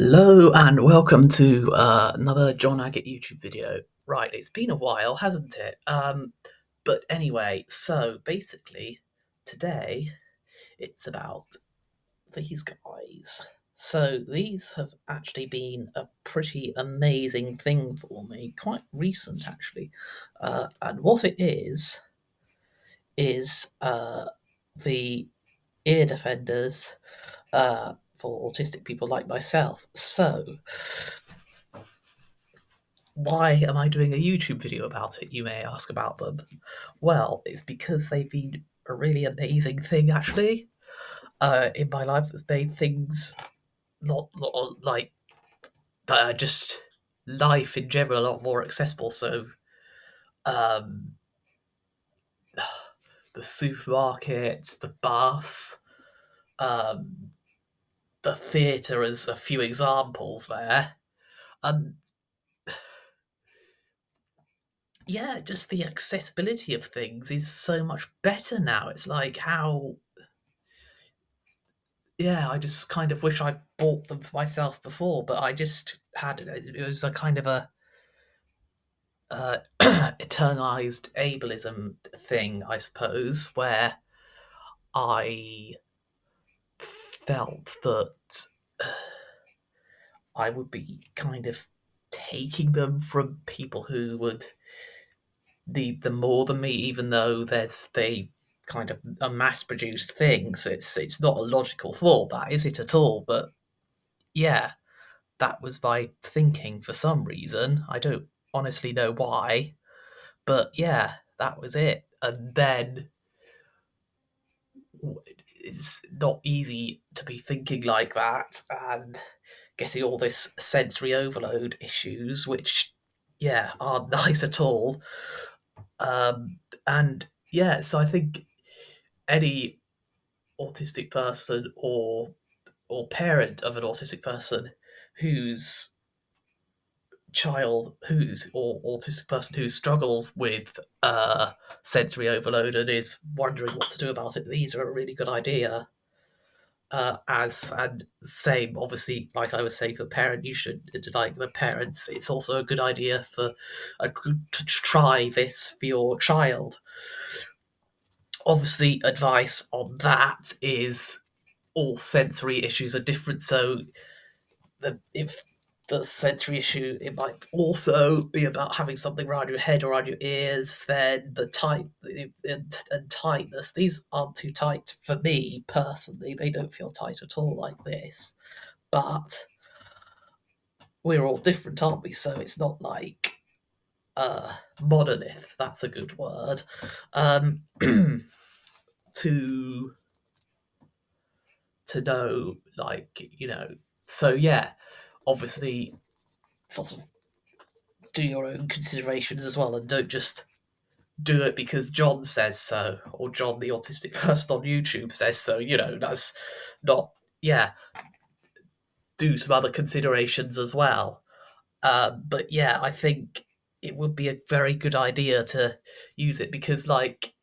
Hello and welcome to another John Agate YouTube video. Right, it's been a while, hasn't it? But anyway, so basically, today it's about these guys. So these have actually been a pretty amazing thing for me, quite recent actually. And what it is the ear defenders for autistic people like myself. So why am I doing a YouTube video about it, you may ask about them? Well, it's because they've been a really amazing thing, actually, in my life that's made things not like just life in general a lot more accessible. So, um, the supermarket, the bus, um, the theatre as a few examples there. And yeah, just the accessibility of things is so much better now. It's like how yeah, I just kind of wish I bought them for myself before, but I just had it was a kind of a eternalized ableism thing, I suppose, where I felt that I would be kind of taking them from people who would need them more than me, even though they kind of a mass produced thing. So it's not a logical thought, that is it at all. But yeah, that was my thinking for some reason. I don't honestly know why, but yeah, that was it. And then it's not easy to be thinking like that and getting all this sensory overload issues, which, yeah, aren't nice at all. And yeah, so I think any autistic person or parent of an autistic person whose child who's or autistic person who struggles with sensory overload and is wondering what to do about it, these are a really good idea. As and same, obviously, like I was saying for the parent, you should like the parents. It's also a good idea for to try this for your child. Obviously, advice on that is all sensory issues are different. So if the sensory issue, it might also be about having something around your head or around your ears. Then the tight and tightness, these aren't too tight for me personally. They don't feel tight at all like this. But we're all different, aren't we? So it's not like monolith. That's a good word. Um, to know, like, So yeah, obviously, sort of do your own considerations as well, and don't just do it because John says so, or John, the autistic person on YouTube, says so. That's not, yeah, do some other considerations as well. But yeah, I think it would be a very good idea to use it because, like,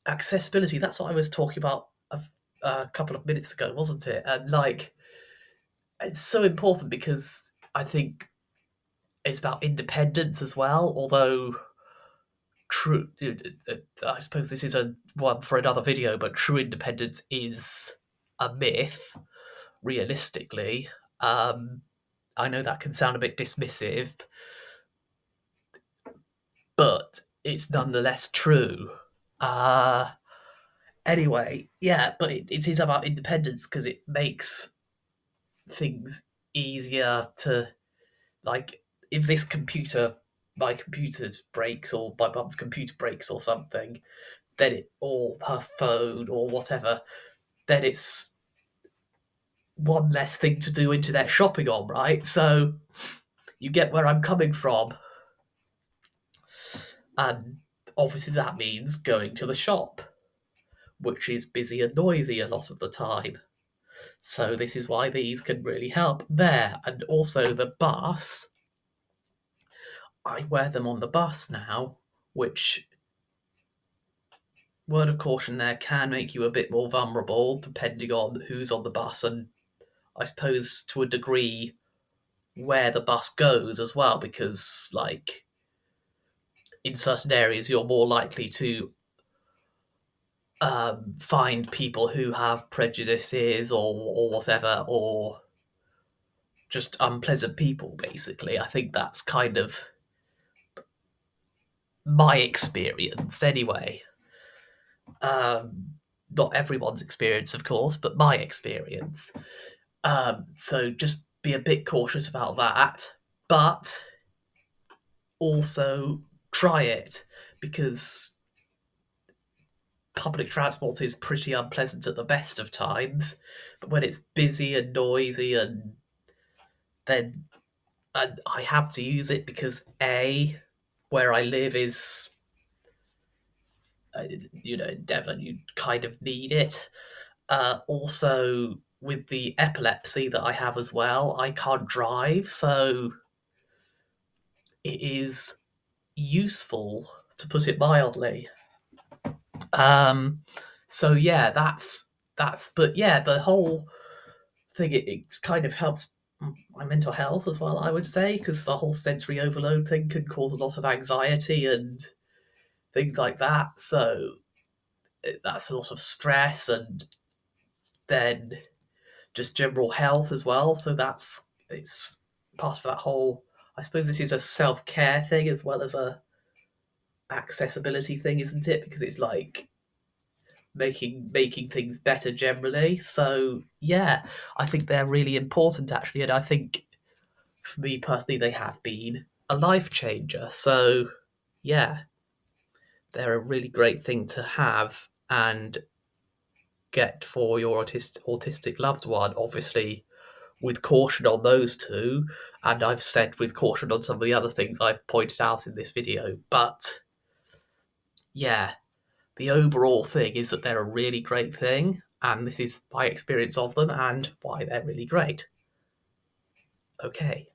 accessibility, that's what I was talking about a couple of minutes ago, wasn't it? And, like, it's so important because I think it's about independence as well, although true I suppose this is a one for another video, but true independence is a myth realistically. I know that can sound a bit dismissive, but it's nonetheless true. uh anyway, yeah, but it is about independence because it makes things easier to, like, if my computer breaks or my mum's computer breaks or something, then or her phone or whatever, then it's one less thing to do internet shopping on, right? So you get where I'm coming from. And obviously that means going to the shop, which is busy and noisy a lot of the time. So this is why these can really help there. And also the bus, I wear them on the bus now, which, word of caution there, can make you a bit more vulnerable depending on who's on the bus and I suppose, to a degree, where the bus goes as well, because, like, in certain areas, you're more likely to find people who have prejudices or whatever, or just unpleasant people, basically. I think that's kind of my experience, anyway. Not everyone's experience, of course, but my experience. So just be a bit cautious about that, but also try it, because public transport is pretty unpleasant at the best of times. But when it's busy and noisy, and then I have to use it because where I live is, in Devon, you kind of need it. Also, with the epilepsy that I have as well, I can't drive, so it is useful, to put it mildly. Um, so yeah, that's. But yeah, the whole thing, it's kind of helps my mental health as well, I would say, because the whole sensory overload thing can cause a lot of anxiety and things like that. So that's a lot of stress, and then just general health as well. So it's part of that whole. I suppose this is a self care thing as well as a accessibility thing, isn't it? Because it's like making things better generally. So yeah, I think they're really important, actually, and I think for me personally, they have been a life changer. So yeah, they're a really great thing to have and get for your autistic loved one. Obviously, with caution on those two, and I've said with caution on some of the other things I've pointed out in this video. But yeah, the overall thing is that they're a really great thing, and this is my experience of them and why they're really great. Okay.